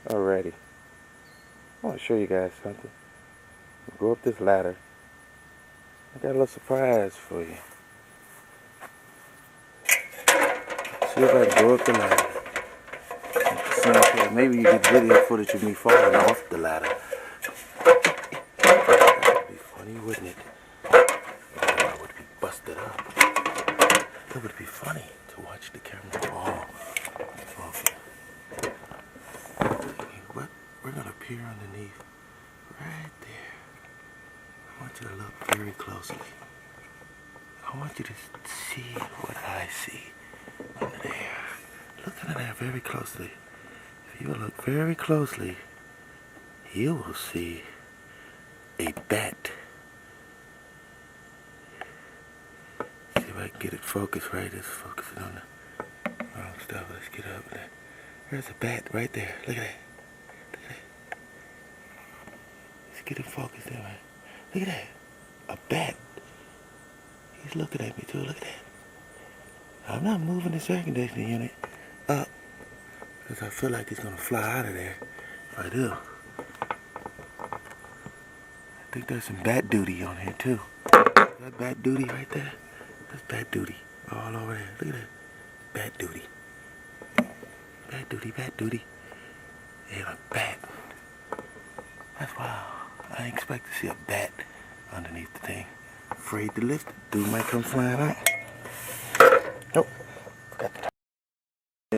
Alrighty. I want to show you guys something. Go up this ladder. I got a little surprise for you. See if I can go up the ladder. Maybe you get video footage of me falling off the ladder. That would be funny, wouldn't it? I would be busted up. It would be funny to watch the camera fall off you. But we're going to peer underneath right there. I want you to look very closely. I want you to see what I see under there. Look under there very closely. If you look very closely, you will see a bat. See if I can get it focused right. It's focusing on the wrong stuff. Let's get up there. There's a bat right there. Look at that. Look at that. Let's get it focused there, man. Look at that. A bat. He's looking at me too. Look at that. I'm not moving this air conditioning unit up because I feel like he's going to fly out of there if I do. I think there's some bat duty on here too. That bat duty right there? That's bat duty all over there. Look at that. Bat duty. Bat duty, bat duty. Yeah, a bat. That's wild. I didn't expect to see a bat underneath the thing. Afraid to lift it. Dude might come flying out. Nope. Forgot the